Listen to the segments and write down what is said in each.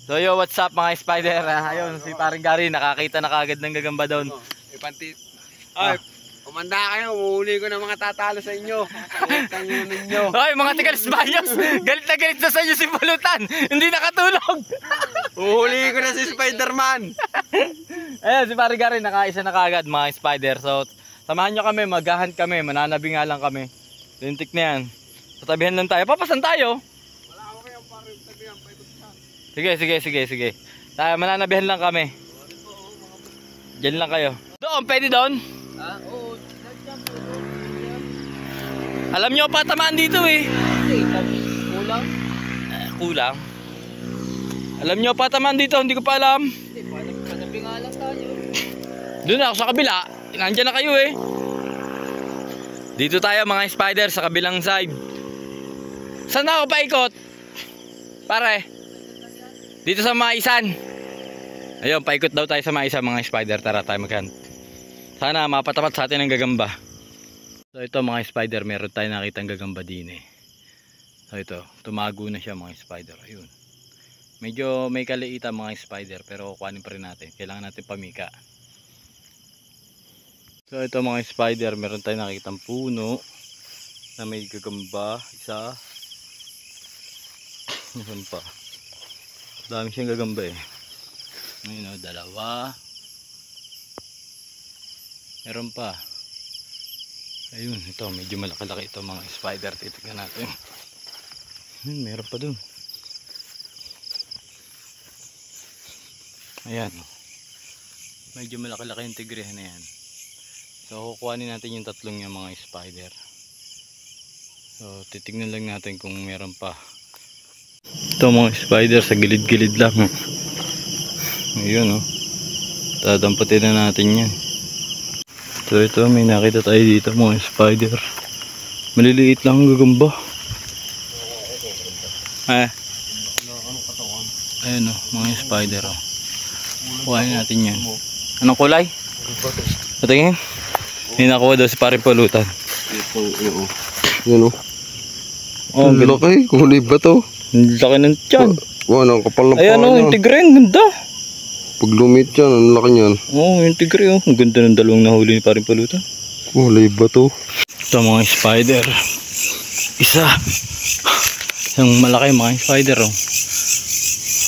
So yo, what's up mga spider? Ayun, si paring Gary nakakita na kagad ng gagamba doon. Ipanti. Ay, umanda kayo, uhuli ko ng mga tatalo sa inyo. Putang ina ninyo. Hoy, mga tigalis bayos! Galit na galit na sa inyo si Pulutan! Hindi nakatulog! Uhuli ko na si Spider-Man. Ayan, si paring Gary nakaisa na kagad mga spider. So, samahan nyo kami, maghahunt kami, mananabi nga lang kami. Lintik na yan. Tatabihan lang tayo. Papasan tayo? Wala ako kayong parang tabihan, paikot ka. Sige. Tayo, mananabihan lang kami. Diyan lang kayo. Doon, pwede doon? Oo. Alam nyo pa tamaan dito eh. Kulang? Kulang. Alam nyo pa tamaan dito, hindi ko pa alam. Hindi, panabi nga lang tayo. Doon ako sa kabila. Nandiyan na kayo eh. Dito tayo mga spider sa kabilang side. Saan ako paikot? Pare. Dito sa Maisan. Ayun, paikot daw tayo sa Maisan mga spider. Tara tayo maghunt. Sana mapatapat sa atin ang gagamba. So ito mga spider, meron tayo nakitang gagamba din eh. So ito, tumago na siya mga spider. Ayun. Medyo may kaliitan mga spider pero kuhanin pa rin natin. Kailangan natin pamika. So ito mga spider, meron tayo nakitang puno na may gagamba. Isa. Meron pa. Dami siyang gagamba eh. Ayun o, dalawa. Meron pa. Ayun, ito medyo malaki-laki ito mga spider. Titignan natin. Meron pa dun. Ayan. Medyo malaki-laki yung tigrehan na yan. So kukuhanin natin yung tatlong yung mga spider. So titignan lang natin kung meron pa. Ito mga spider sa gilid-gilid lang. Ayun oh. Dadamputin na natin yan. So ito may nakita tayo dito mga spider. Maliliit lang ang gagamba. Ayun oh, mga spider oh. Kuhanin natin yan. Anong kulay? Patingin. May nakuha daw si paring Pulutan. Yan o. Oh, ang laki, kulay ba to? Ang laki ng tiyan. Wow, ang kapal ng paa Ayan o, yung tigre, ang ganda. Pag lumit yan, ang laki niyan. Oo, yung tigre o. Ang ganda ng dalawang nahuli ni paring Pulutan. Kulay ba to? Ito mga spider. Isa. Yung malaki mga spider o.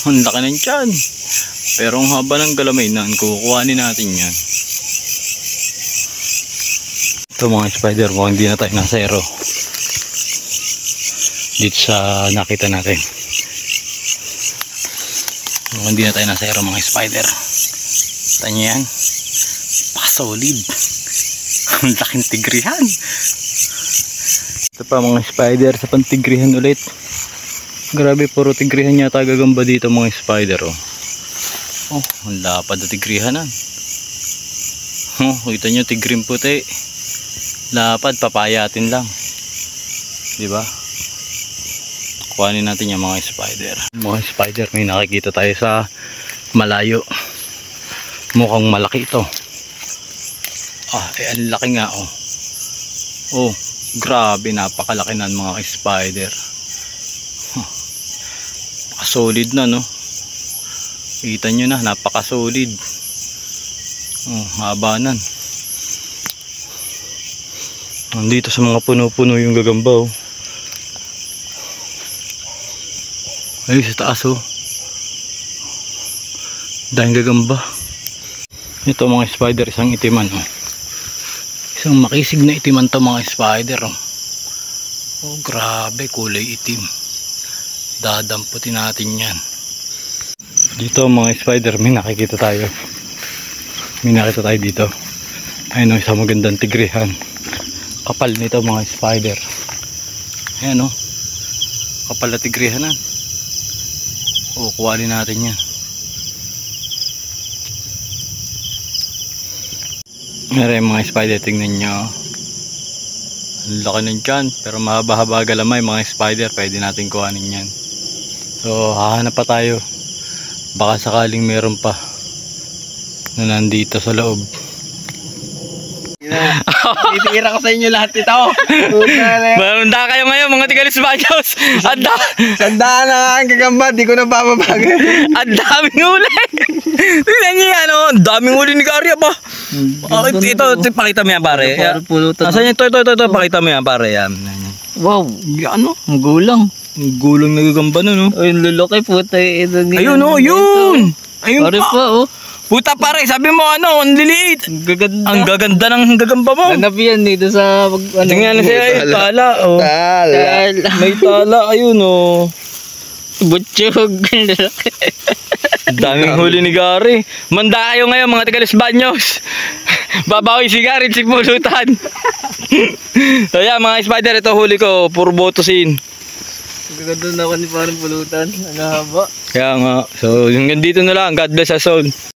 Ang laki ng tiyan. Pero ang haba ng galamay na, kukuhanin natin yan. Ito mga spider, kung hindi na tayo nasa aero. Dito sa nakita natin. Kung hindi na tayo nasa aero mga spider. Kita nyo yan. Pasolid. Ang laking tigrihan. Ito pa mga spider sa pantigrihan ulit. Grabe, puro tigrihan yata gagamba dito mga spider oh. Oh, ang lapad na tigrihan na. Oh, kita nyo tigrim puti. Lapad, papayatin lang. Diba? Kuhanin natin yung mga spider. Mga spider, may nakikita tayo sa malayo. Mukhang malaki ito. Ah, ang laki nga oh. Oh, grabe, napakalaki na mga spider. Huh. Solid na no. Kita nyo na, napaka-solid. Oh, haba nan. Nandito sa mga puno-puno yung gagamba oh. Ay, sa taas oh. Dahil gagamba. Ito mga spider, isang itiman oh. Isang makisig na itiman to mga spider oh. Oh, grabe, kulay itim. Dadamputin natin yan. Dito mga spider, may nakikita tayo. May nakita tayo dito. Ayun o, isang magandang tigrihan. Kapal nito mga spider. Ayan o, kapal na tigrihan na. O, kuhanin natin yan. Meron mga spider, tingnan nyo. Ang laki nun dyan, pero mahaba-haba galamay mga spider, pwede natin kuhanin yan. So hahanap pa tayo. Baka sakaling meron pa na nandito sa loob. Titira ko sa inyo lahat ito. Manda kayo ngayon mga tigalis Baños. Sandaan na nga ang gagamba, di ko na bababagan. Ang daming huli. Tingnan niyo yan, oh. Ang daming huli ni Gary ba? Ito, pakita mo yan pare. Asan yan? Ito, pakita mo yan pare. Yan. Wow, Yan, oh. ang gulang. Ang gulong nagagamba nun, oh. Ay, lulaki puta. Ayun, oh, yun. Ayun Pare pa. pa, oh. Puta pare, sabi mo ano, ang liliit. Ang gaganda. Ang gaganda ng gagamba mo. Hanap yan dito sa... Tingnan na siya, ay, tala, oh. Tala. May tala, ayun, oh. Butchog. Ang daming huli ni Gary. Manda kayo ngayon mga tigalis Baños. Babawi si Gary, si pulutan. So yan mga spider, ito huli ko, puro botosin. Ang gaganda na ako ni parang pulutan. Ang haba. Kaya nga, so hanggang dito na lang. God bless us all.